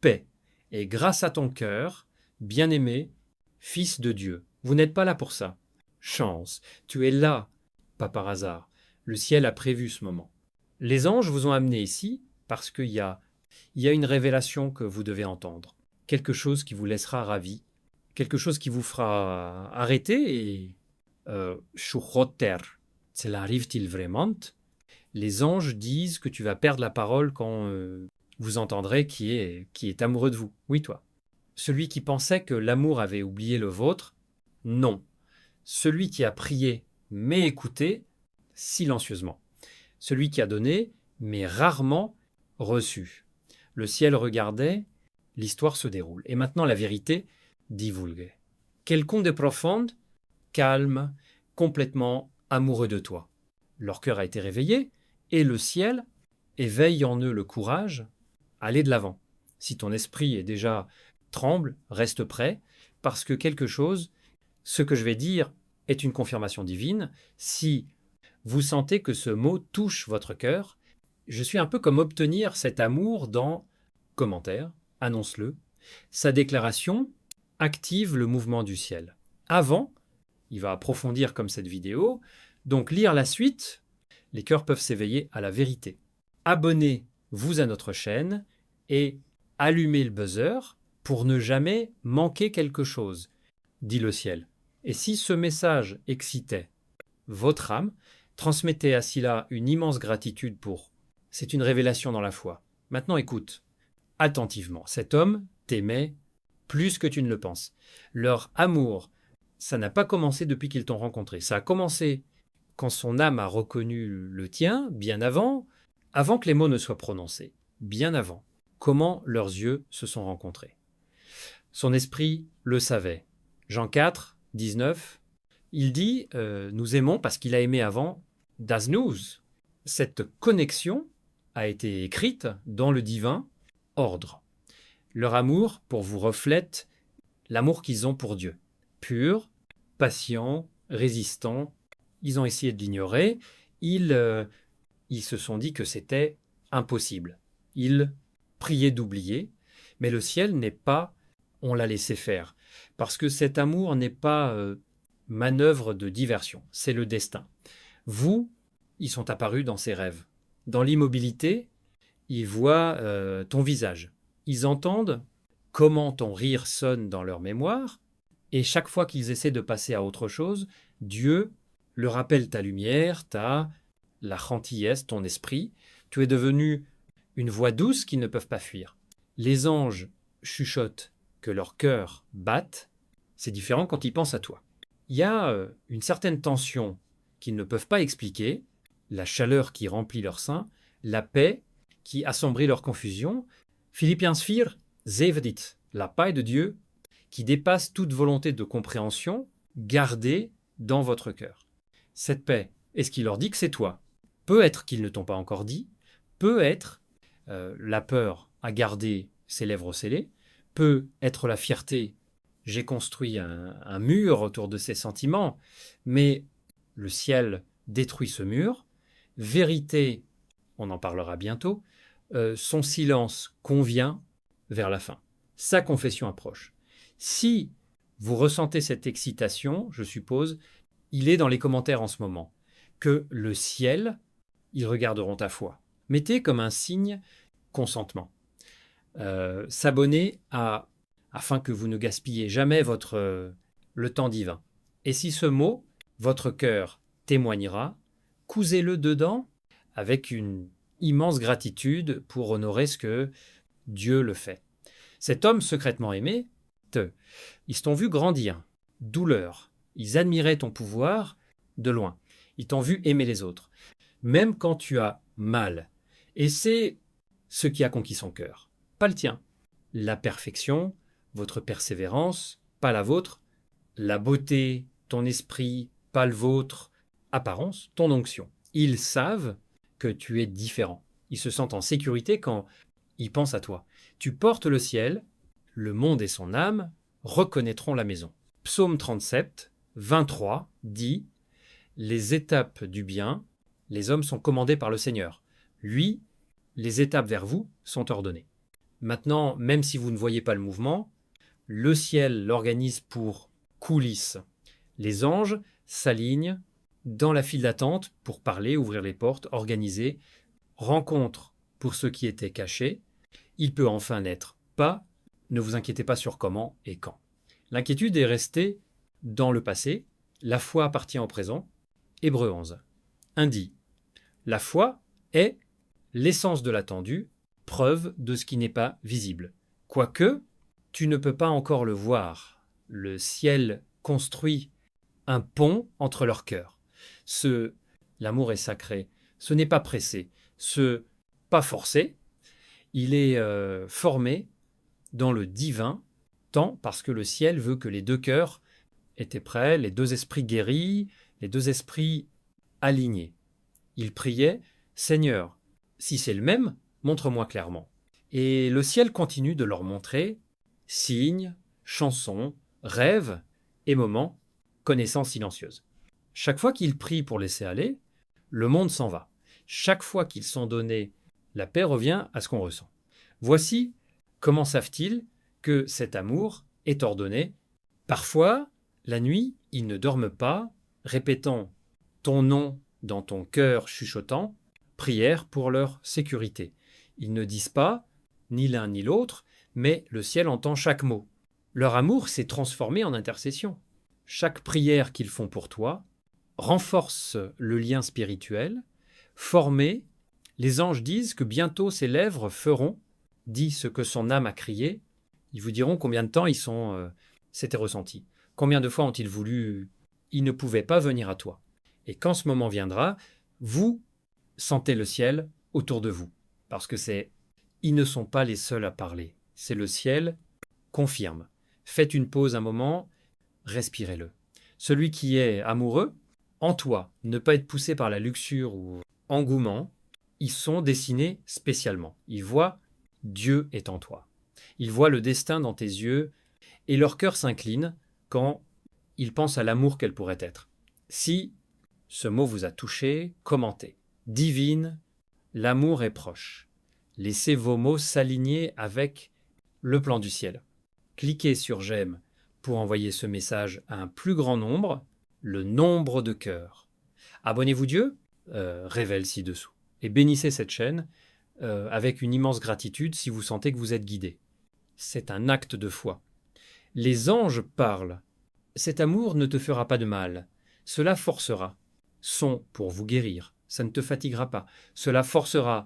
paix est grâce à ton cœur, bien-aimé, fils de Dieu. Vous n'êtes pas là pour ça. Chance, tu es là, pas par hasard. Le ciel a prévu ce moment. Les anges vous ont amené ici parce qu'il y a une révélation que vous devez entendre. Quelque chose qui vous laissera ravi. Quelque chose qui vous fera arrêter et Shuchoter, cela arrive-t-il vraiment? Les anges disent que tu vas perdre la parole quand vous entendrez qui est amoureux de vous. Oui, toi. Celui qui pensait que l'amour avait oublié le vôtre, non. Celui qui a prié, mais écouté, silencieusement. Celui qui a donné, mais rarement reçu. Le ciel regardait, l'histoire se déroule. Et maintenant la vérité divulgue. Quelqu'un de profonde, calme, complètement amoureux de toi. Leur cœur a été réveillé, et le ciel éveille en eux le courage, aller de l'avant. Si ton esprit est déjà tremble, reste prêt, parce que quelque chose, ce que je vais dire, est une confirmation divine. Si vous sentez que ce mot touche votre cœur, je suis un peu comme obtenir cet amour dans commentaire, annonce-le. Sa déclaration active le mouvement du ciel. Avant, il va approfondir comme cette vidéo, donc lire la suite, les cœurs peuvent s'éveiller à la vérité. Abonnez-vous à notre chaîne et allumez le buzzer pour ne jamais manquer quelque chose, dit le ciel. Et si ce message excitait votre âme, transmettez à Scylla une immense gratitude pour. C'est une révélation dans la foi. Maintenant écoute, attentivement. Cet homme t'aimait plus que tu ne le penses. Leur amour, ça n'a pas commencé depuis qu'ils t'ont rencontré. Ça a commencé quand son âme a reconnu le tien, bien avant que les mots ne soient prononcés, bien avant. Comment leurs yeux se sont rencontrés. Son esprit le savait. Jean 4, 19, il dit nous aimons parce qu'il a aimé avant das nous. Cette connexion a été écrite dans le divin ordre. Leur amour pour vous reflète l'amour qu'ils ont pour Dieu. Pur, patient, résistant. Ils ont essayé de l'ignorer. Ils se sont dit que c'était impossible. Ils priaient d'oublier. Mais le ciel n'est pas on l'a laissé faire. Parce que cet amour n'est pas manœuvre de diversion. C'est le destin. Vous, ils sont apparus dans ses rêves. Dans l'immobilité, ils voient ton visage. Ils entendent comment ton rire sonne dans leur mémoire, et chaque fois qu'ils essaient de passer à autre chose, Dieu leur rappelle ta lumière, la gentillesse, ton esprit. Tu es devenu une voix douce qu'ils ne peuvent pas fuir. Les anges chuchotent que leur cœur batte. C'est différent quand ils pensent à toi. Il y a une certaine tension qu'ils ne peuvent pas expliquer, la chaleur qui remplit leur sein, la paix qui assombrit leur confusion. Philippiens 4, 17, la paix de Dieu qui dépasse toute volonté de compréhension, gardée dans votre cœur. Cette paix, est-ce qu'il leur dit que c'est toi? Peut être qu'ils ne t'ont pas encore dit, peut être la peur à garder ses lèvres scellées, peut être la fierté, j'ai construit un mur autour de ces sentiments, mais le ciel détruit ce mur. Vérité, on en parlera bientôt, son silence convient vers la fin. Sa confession approche. Si vous ressentez cette excitation, je suppose, il est dans les commentaires en ce moment, que le ciel, ils regarderont ta foi. Mettez comme un signe consentement. S'abonner afin que vous ne gaspillez jamais le temps divin. Et si ce mot, votre cœur témoignera, cousez-le dedans avec une immense gratitude pour honorer ce que Dieu le fait. Cet homme secrètement aimé, ils t'ont vu grandir, douleur, ils admiraient ton pouvoir de loin, ils t'ont vu aimer les autres, même quand tu as mal. Et c'est ce qui a conquis son cœur, pas le tien. La perfection, votre persévérance, pas la vôtre, la beauté, ton esprit, pas le vôtre, apparence, ton onction. Ils savent que tu es différent. Ils se sentent en sécurité quand ils pensent à toi. Tu portes le ciel, le monde et son âme reconnaîtront la maison. Psaume 37, 23 dit « Les étapes du bien, les hommes sont commandés par le Seigneur. Lui, les étapes vers vous sont ordonnées. » Maintenant, même si vous ne voyez pas le mouvement, le ciel l'organise pour coulisses. Les anges s'alignent dans la file d'attente pour parler, ouvrir les portes, organiser, rencontre pour ceux qui étaient cachés. Il peut enfin n'être pas, ne vous inquiétez pas sur comment et quand. L'inquiétude est restée dans le passé, la foi appartient au présent. Hébreux 11. 1 dit, la foi est l'essence de l'attendu, preuve de ce qui n'est pas visible. Quoique, tu ne peux pas encore le voir. Le ciel construit un pont entre leurs cœurs. L'amour est sacré. Ce n'est pas pressé, pas forcé. Il est formé dans le divin, tant parce que le ciel veut que les deux cœurs étaient prêts, les deux esprits guéris, les deux esprits alignés. Ils priaient, Seigneur, si c'est le même, montre-moi clairement. Et le ciel continue de leur montrer signes, chansons, rêves et moments, connaissances silencieuses. Chaque fois qu'ils prient pour laisser aller, le monde s'en va. Chaque fois qu'ils sont donnés, la paix revient à ce qu'on ressent. Voici comment savent-ils que cet amour est ordonné. Parfois, la nuit, ils ne dorment pas, répétant ton nom dans ton cœur chuchotant, prière pour leur sécurité. Ils ne disent pas, ni l'un ni l'autre, mais le ciel entend chaque mot. Leur amour s'est transformé en intercession. Chaque prière qu'ils font pour toi renforce le lien spirituel, formé. Les anges disent que bientôt ses lèvres feront, dit ce que son âme a crié. Ils vous diront combien de temps s'étaient ressentis. Combien de fois ont-ils voulu, ils ne pouvaient pas venir à toi. Et quand ce moment viendra, vous sentez le ciel autour de vous. Parce que ils ne sont pas les seuls à parler. C'est le ciel, confirme. Faites une pause un moment, respirez-le. Celui qui est amoureux, en toi, ne pas être poussé par la luxure ou engouement, ils sont destinés spécialement. Ils voient Dieu est en toi. Ils voient le destin dans tes yeux et leur cœur s'incline quand ils pensent à l'amour qu'elle pourrait être. Si ce mot vous a touché, commentez. Divine, l'amour est proche. Laissez vos mots s'aligner avec le plan du ciel. Cliquez sur j'aime pour envoyer ce message à un plus grand nombre, le nombre de cœurs. Abonnez-vous Dieu, révèle ci-dessous. Et bénissez cette chaîne avec une immense gratitude si vous sentez que vous êtes guidé. C'est un acte de foi. Les anges parlent. Cet amour ne te fera pas de mal. Cela forcera. Sont pour vous guérir. Ça ne te fatiguera pas. Cela forcera.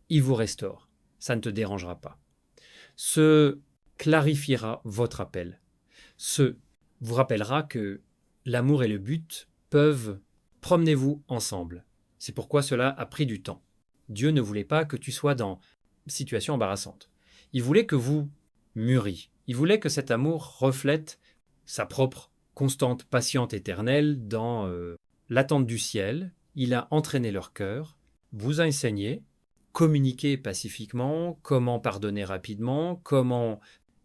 Il vous restaure. Ça ne te dérangera pas. Ce clarifiera votre appel. Ce vous rappellera que l'amour et le but peuvent. Promenez-vous ensemble. C'est pourquoi cela a pris du temps. Dieu ne voulait pas que tu sois dans une situation embarrassante. Il voulait que vous mûriez. Il voulait que cet amour reflète sa propre constante, patiente, éternelle dans l'attente du ciel. Il a entraîné leur cœur, vous a enseigné, communiquer pacifiquement, comment pardonner rapidement, comment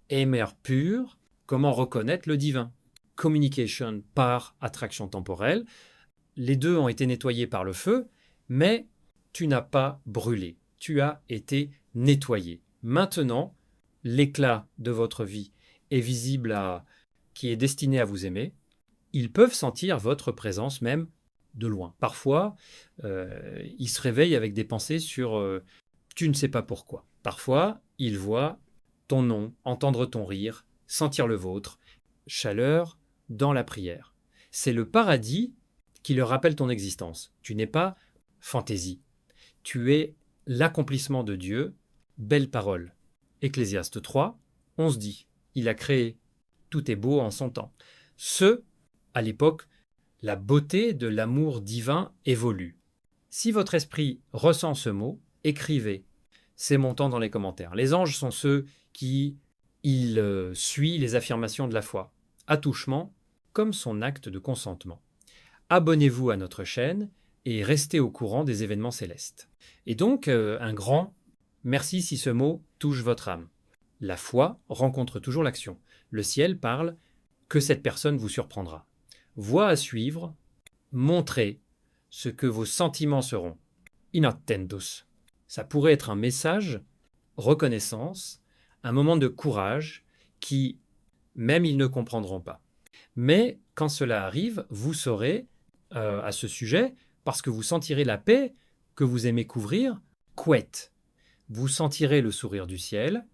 aimer pur, comment reconnaître le divin. Communication par attraction temporelle. Les deux ont été nettoyés par le feu, mais tu n'as pas brûlé. Tu as été nettoyé. Maintenant, l'éclat de votre vie est visible qui est destiné à vous aimer. Ils peuvent sentir votre présence même de loin. Parfois, ils se réveillent avec des pensées sur tu ne sais pas pourquoi. Parfois, ils voient ton nom, entendre ton rire, sentir le vôtre, chaleur dans la prière. C'est le paradis qui leur rappelle ton existence. Tu n'es pas fantaisie. Tu es l'accomplissement de Dieu. Belle parole. Ecclésiaste 3, 11 dit, il a créé, tout est beau en son temps. À l'époque, la beauté de l'amour divin évolue. Si votre esprit ressent ce mot, écrivez. C'est mon temps dans les commentaires. Les anges sont ceux qui suivent les affirmations de la foi. Attouchement, comme son acte de consentement. Abonnez-vous à notre chaîne et restez au courant des événements célestes. Et donc, un grand merci si ce mot touche votre âme. La foi rencontre toujours l'action. Le ciel parle que cette personne vous surprendra. Voie à suivre, montrez ce que vos sentiments seront. Inattendos. Ça pourrait être un message, reconnaissance, un moment de courage qui, même ils ne comprendront pas. Mais quand cela arrive, vous saurez à ce sujet, parce que vous sentirez la paix que vous aimez couvrir, couette. Vous sentirez le sourire du ciel.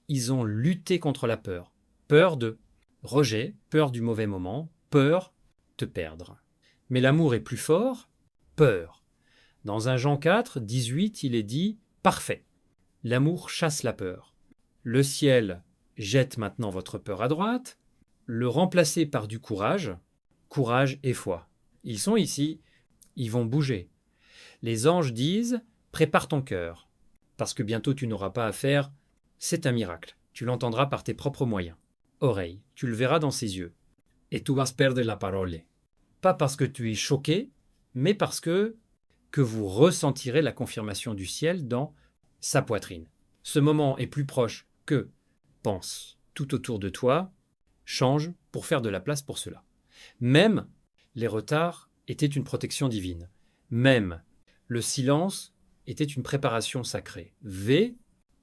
Ils ont lutté contre la peur. Peur de rejet, peur du mauvais moment, peur de perdre. Mais l'amour est plus fort, peur. Dans 1 Jean 4, 18, il est dit « Parfait ». L'amour chasse la peur. Le ciel jette maintenant votre peur à droite, le remplacer par du courage, courage et foi. Ils sont ici, ils vont bouger. Les anges disent « Prépare ton cœur ». Parce que bientôt tu n'auras pas à faire, c'est un miracle. Tu l'entendras par tes propres moyens. Oreille, tu le verras dans ses yeux. Et tu vas perdre la parole. Pas parce que tu es choqué, mais parce que vous ressentirez la confirmation du ciel dans sa poitrine. Ce moment est plus proche que pense tout autour de toi, change pour faire de la place pour cela. Même les retards étaient une protection divine. Même le silence était une préparation sacrée. V,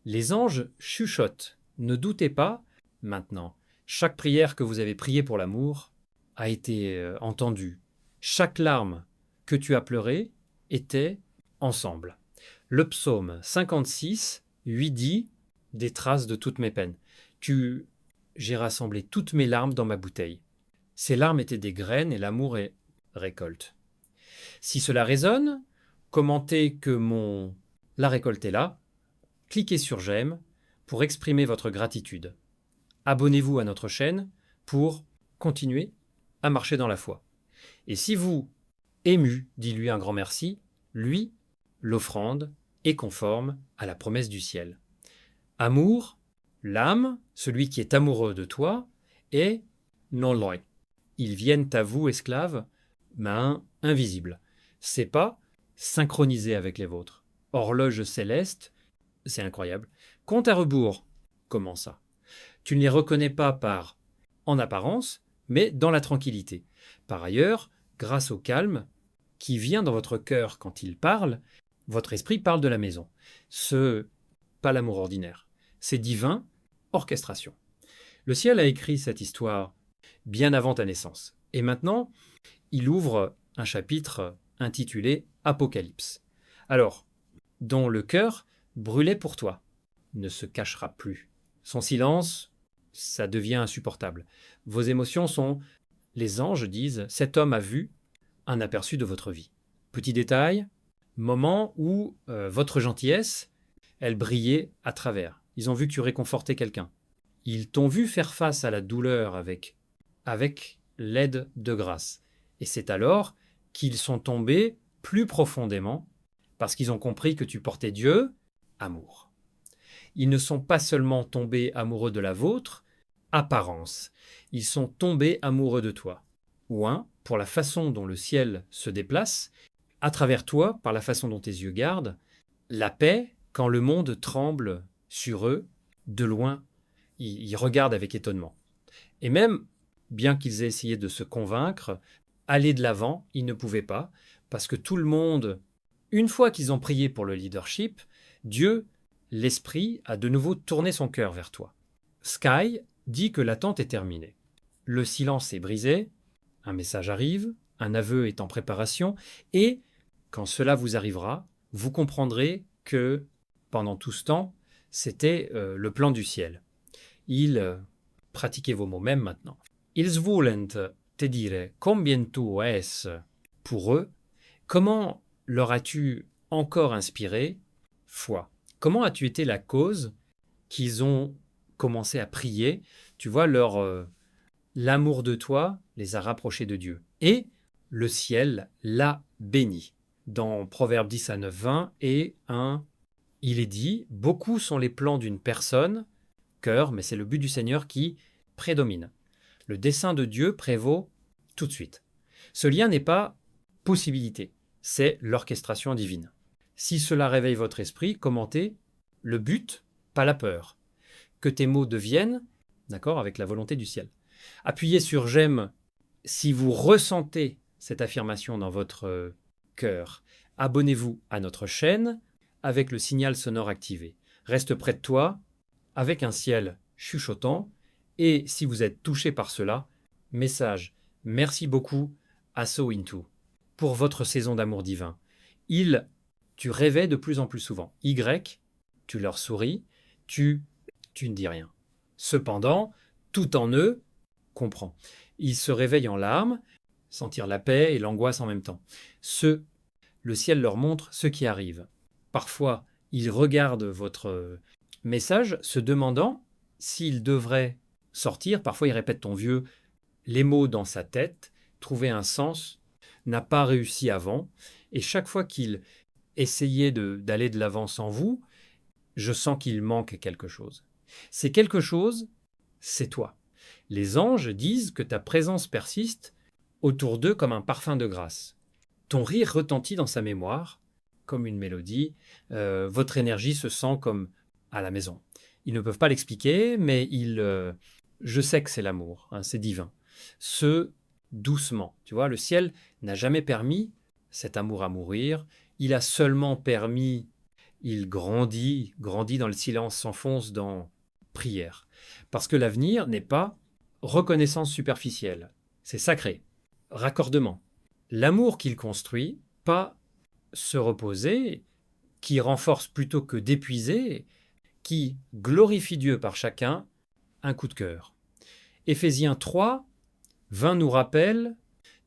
les anges chuchotent. Ne doutez pas, maintenant, chaque prière que vous avez priée pour l'amour a été entendue. Chaque larme que tu as pleurée était ensemble. Le psaume 56, 8 dit « Des traces de toutes mes peines. J'ai rassemblé toutes mes larmes dans ma bouteille. Ces larmes étaient des graines et l'amour est récolte. » Si cela résonne, commentez que la récolte est là, cliquez sur j'aime pour exprimer votre gratitude. Abonnez-vous à notre chaîne pour continuer à marcher dans la foi. Et si vous, ému, dis-lui un grand merci, lui, l'offrande est conforme à la promesse du ciel. Amour, l'âme, celui qui est amoureux de toi, est non loin. Ils viennent à vous, esclaves, main invisible. C'est pas synchronisé avec les vôtres. Horloge céleste, c'est incroyable. Compte à rebours, comment ça? Tu ne les reconnais pas en apparence, mais dans la tranquillité. Par ailleurs, grâce au calme qui vient dans votre cœur quand il parle, votre esprit parle de la maison. Pas l'amour ordinaire. C'est divin, orchestration. Le ciel a écrit cette histoire bien avant ta naissance. Et maintenant, il ouvre un chapitre intitulé Apocalypse. Alors, dont le cœur brûlait pour toi, ne se cachera plus. Son silence, ça devient insupportable. Vos émotions sont, les anges disent, cet homme a vu un aperçu de votre vie. Petit détail, moment où votre gentillesse, elle brillait à travers. Ils ont vu que tu réconfortais quelqu'un. Ils t'ont vu faire face à la douleur avec l'aide de grâce. Et c'est alors qu'ils sont tombés plus profondément parce qu'ils ont compris que tu portais Dieu, amour. Ils ne sont pas seulement tombés amoureux de la vôtre, apparence. Ils sont tombés amoureux de toi. Ou pour la façon dont le ciel se déplace, à travers toi, par la façon dont tes yeux gardent, la paix, quand le monde tremble sur eux, de loin, ils regardent avec étonnement. Et même, bien qu'ils aient essayé de se convaincre, aller de l'avant, ils ne pouvaient pas, parce que tout le monde, une fois qu'ils ont prié pour le leadership, Dieu, l'Esprit, a de nouveau tourné son cœur vers toi. Sky dit que l'attente est terminée. Le silence est brisé, un message arrive, un aveu est en préparation, et quand cela vous arrivera, vous comprendrez que pendant tout ce temps, c'était le plan du ciel. Pratiquez vos mots même maintenant. Ils voulent te dire combien tu es pour eux. Comment leur as-tu encore inspiré foi? Comment as-tu été la cause qu'ils ont commencé à prier? Tu vois, l'amour de toi les a rapprochés de Dieu. Et le ciel l'a béni. Dans Proverbe 10 à 9, 20 et 1, il est dit « Beaucoup sont les plans d'une personne, cœur, mais c'est le but du Seigneur qui prédomine. Le dessein de Dieu prévaut tout de suite. Ce lien n'est pas possibilité, c'est l'orchestration divine. Si cela réveille votre esprit, commentez le but, pas la peur. Que tes mots deviennent, d'accord, avec la volonté du ciel. Appuyez sur j'aime si vous ressentez cette affirmation dans votre cœur. Abonnez-vous à notre chaîne avec le signal sonore activé. Reste près de toi, avec un ciel chuchotant. Et si vous êtes touché par cela, message, merci beaucoup à So Into pour votre saison d'amour divin. Tu rêvais de plus en plus souvent. Y, tu leur souris, tu ne dis rien. Cependant, tout en eux comprend. Ils se réveillent en larmes, sentir la paix et l'angoisse en même temps. Le ciel leur montre ce qui arrive. Parfois, ils regardent votre message, se demandant s'ils devraient sortir. Parfois, ils répètent ton vieux, les mots dans sa tête, trouver un sens, n'a pas réussi avant. Et chaque fois qu'ils essayaient d'aller de l'avant sans vous, je sens qu'il manque quelque chose. C'est quelque chose, c'est toi. Les anges disent que ta présence persiste autour d'eux comme un parfum de grâce. Ton rire retentit dans sa mémoire comme une mélodie. Votre énergie se sent comme à la maison. Ils ne peuvent pas l'expliquer, mais je sais que c'est l'amour, hein, c'est divin. Doucement. Tu vois, le ciel n'a jamais permis cet amour à mourir. Il a seulement permis, il grandit dans le silence, s'enfonce dans prière. Parce que l'avenir n'est pas reconnaissance superficielle, c'est sacré. Raccordement. L'amour qu'il construit, pas se reposer, qui renforce plutôt que d'épuiser, qui glorifie Dieu par chacun, un coup de cœur. Éphésiens 3, 20 nous rappelle,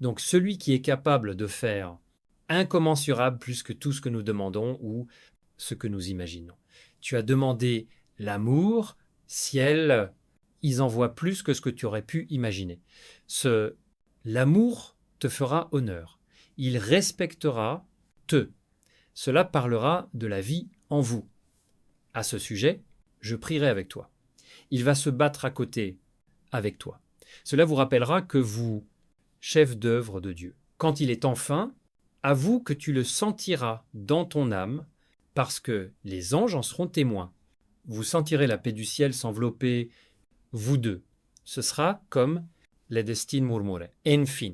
donc celui qui est capable de faire incommensurable plus que tout ce que nous demandons ou ce que nous imaginons. Tu as demandé l'amour, ciel, ils envoient plus que ce que tu aurais pu imaginer. L'amour te fera honneur. Il respectera te. Cela parlera de la vie en vous. À ce sujet, je prierai avec toi. Il va se battre à côté avec toi. Cela vous rappellera que vous, chef d'œuvre de Dieu, quand il est enfin, avoue que tu le sentiras dans ton âme parce que les anges en seront témoins. Vous sentirez la paix du ciel s'envelopper, vous deux. Ce sera comme les destines murmure. Enfin,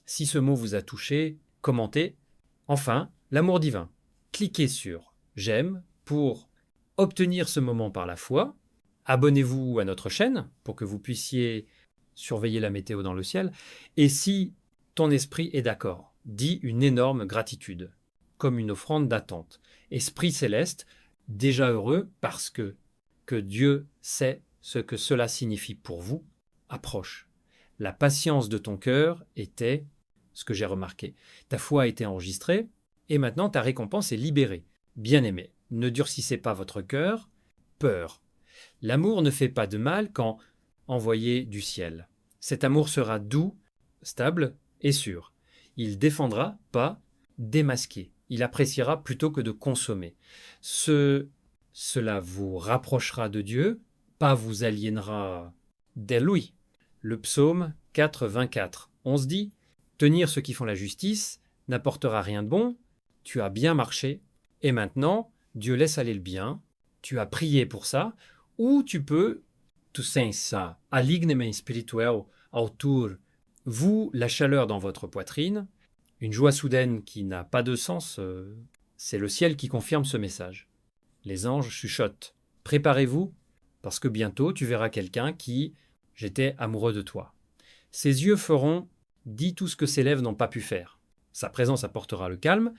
si ce mot vous a touché, commentez. Enfin, l'amour divin. Cliquez sur j'aime pour obtenir ce moment par la foi. Abonnez-vous à notre chaîne pour que vous puissiez surveiller la météo dans le ciel. Et si ton esprit est d'accord, dis une énorme gratitude, comme une offrande d'attente. Esprit céleste, déjà heureux parce que Dieu sait ce que cela signifie pour vous, approche. La patience de ton cœur était ce que j'ai remarqué. Ta foi a été enregistrée et maintenant ta récompense est libérée. Bien-aimé, ne durcissez pas votre cœur, peur. L'amour ne fait pas de mal quand envoyé du ciel. Cet amour sera doux, stable et sûr. Il défendra, pas démasquer. Il appréciera plutôt que de consommer. Cela vous rapprochera de Dieu, pas vous aliénera de lui. Le psaume 4, 24. On se dit, tenir ceux qui font la justice n'apportera rien de bon, tu as bien marché, et maintenant, Dieu laisse aller le bien, tu as prié pour ça, ou tu peux, tu sens ça, alignement spirituel autour, vous, la chaleur dans votre poitrine, une joie soudaine qui n'a pas de sens, c'est le ciel qui confirme ce message. Les anges chuchotent. Préparez-vous, parce que bientôt tu verras quelqu'un qui, j'étais amoureux de toi. Ses yeux feront, dis tout ce que ses lèvres n'ont pas pu faire. Sa présence apportera le calme,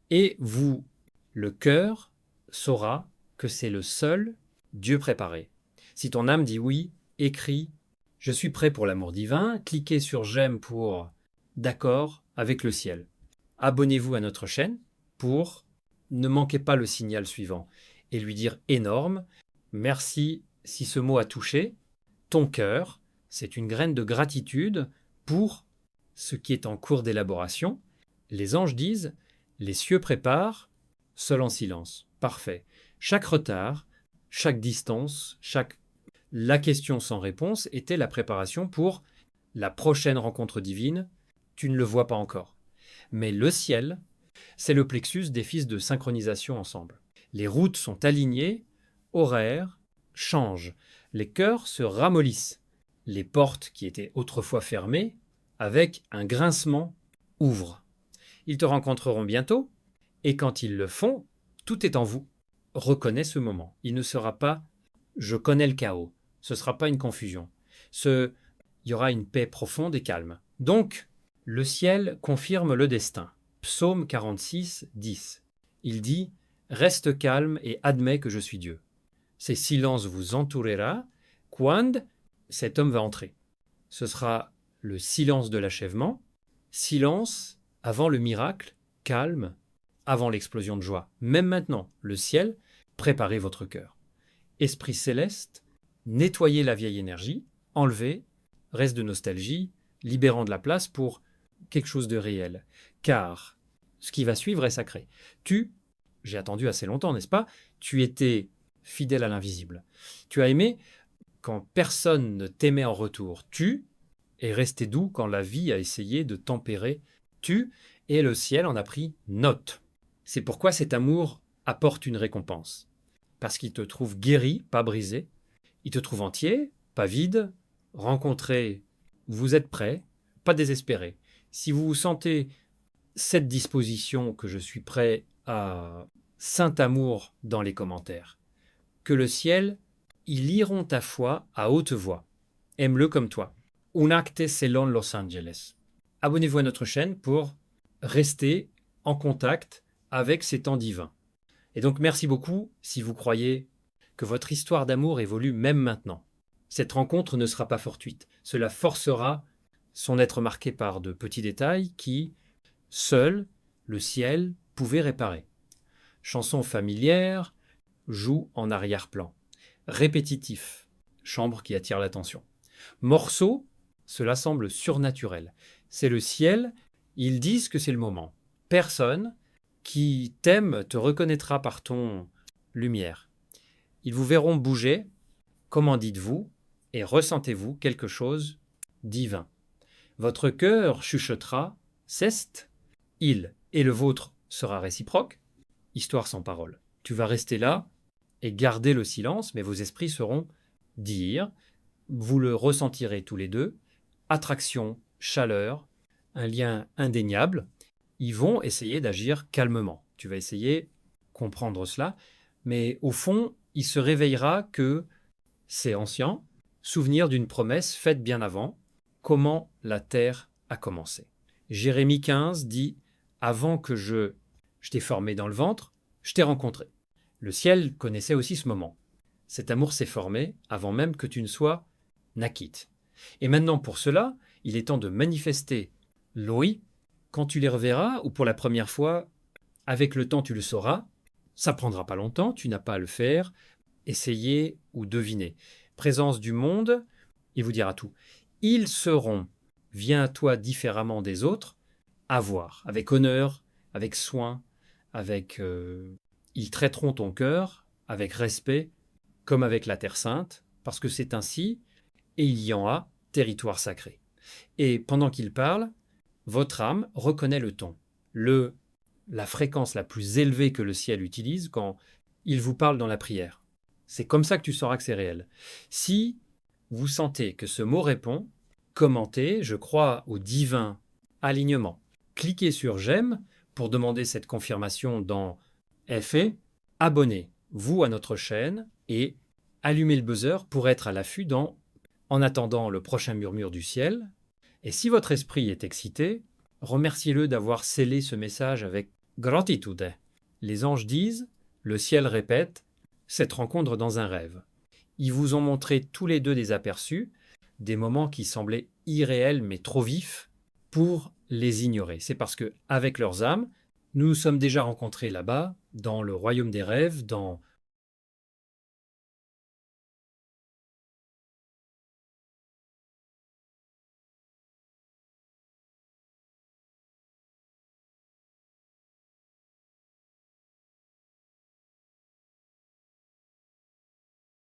et vous, le cœur, saura que c'est le seul Dieu préparé. Si ton âme dit oui, écris « Je suis prêt pour l'amour divin », cliquez sur « J'aime » pour « D'accord avec le ciel ». Abonnez-vous à notre chaîne pour ne manquez pas le signal suivant et lui dire énorme « Merci si ce mot a touché ton cœur ». C'est une graine de gratitude pour ce qui est en cours d'élaboration. Les anges disent « Les cieux préparent, seul en silence ». Parfait. Chaque retard, chaque distance, la question sans réponse était la préparation pour la prochaine rencontre divine. Tu ne le vois pas encore. Mais le ciel, c'est le plexus des fils de synchronisation ensemble. Les routes sont alignées, horaires changent. Les cœurs se ramollissent. Les portes qui étaient autrefois fermées, avec un grincement, ouvrent. Ils te rencontreront bientôt, et quand ils le font, tout est en vous. Reconnais ce moment. Il ne sera pas Je connais le chaos. Ce ne sera pas une confusion. Il y aura une paix profonde et calme. Donc, le ciel confirme le destin. Psaume 46, 10. Il dit « Reste calme et admets que je suis Dieu. Ces silences vous entourera quand cet homme va entrer. Ce sera le silence de l'achèvement, silence avant le miracle, calme avant l'explosion de joie. Même maintenant, le ciel, préparez votre cœur. Esprit céleste, nettoyez la vieille énergie, enlevez, reste de nostalgie, libérant de la place pour quelque chose de réel. Car ce qui va suivre est sacré. J'ai attendu assez longtemps, n'est-ce pas? Tu étais fidèle à l'invisible. Tu as aimé quand personne ne t'aimait en retour. Tu es resté doux quand la vie a essayé de tempérer. Et le ciel en a pris note. C'est pourquoi cet amour apporte une récompense. Parce qu'il te trouve guéri, pas brisé. Il te trouve entier, pas vide. Rencontré, vous êtes prêt, pas désespéré. Si vous vous sentez cette disposition que je suis prêt à saint amour dans les commentaires, que le ciel, ils liront ta foi à haute voix. Aime-le comme toi. Un acte selon Los Angeles. Abonnez-vous à notre chaîne pour rester en contact avec ces temps divins. Et donc merci beaucoup si vous croyez que votre histoire d'amour évolue même maintenant. Cette rencontre ne sera pas fortuite. Cela forcera son être marqué par de petits détails qui, seul, le ciel pouvait réparer. Chanson familière, joue en arrière-plan. Répétitif, chambre qui attire l'attention. Morceau, cela semble surnaturel. C'est le ciel, ils disent que c'est le moment. Personne qui t'aime te reconnaîtra par ton lumière. Ils vous verront bouger. Comment dites-vous et ressentez-vous quelque chose divin? Votre cœur chuchotera, ceste, il, et le vôtre sera réciproque. Histoire sans parole. Tu vas rester là et garder le silence, mais vos esprits seront dire, vous le ressentirez tous les deux, attraction, chaleur, un lien indéniable. Ils vont essayer d'agir calmement. Tu vas essayer de comprendre cela, mais au fond, il se réveillera que c'est ancien, souvenir d'une promesse faite bien avant, comment la terre a commencé. Jérémie 15 dit « Avant que je t'ai formé dans le ventre, je t'ai rencontré ». Le ciel connaissait aussi ce moment. Cet amour s'est formé avant même que tu ne sois naquite. Et maintenant, pour cela, il est temps de manifester l'OI. Quand tu les reverras, ou pour la première fois, avec le temps tu le sauras, ça prendra pas longtemps, tu n'as pas à le faire, essayer ou deviner. Présence du monde, il vous dira tout. Ils seront, viens à toi différemment des autres, à voir, avec honneur, avec soin, ils traiteront ton cœur avec respect, comme avec la Terre Sainte, parce que c'est ainsi, et il y en a territoire sacré. Et pendant qu'il parle, votre âme reconnaît le ton, la fréquence la plus élevée que le ciel utilise quand il vous parle dans la prière. C'est comme ça que tu sauras que c'est réel. Si vous sentez que ce mot répond, commentez, je crois au divin alignement. Cliquez sur j'aime pour demander cette confirmation dans Fait, abonnez-vous à notre chaîne et allumez le buzzer pour être à l'affût en attendant le prochain murmure du ciel. Et si votre esprit est excité, remerciez-le d'avoir scellé ce message avec gratitude. Les anges disent, le ciel répète, cette rencontre dans un rêve. Ils vous ont montré tous les deux des aperçus, des moments qui semblaient irréels mais trop vifs pour les ignorer. C'est parce que, avec leurs âmes, nous nous sommes déjà rencontrés là-bas, dans le royaume des rêves, dans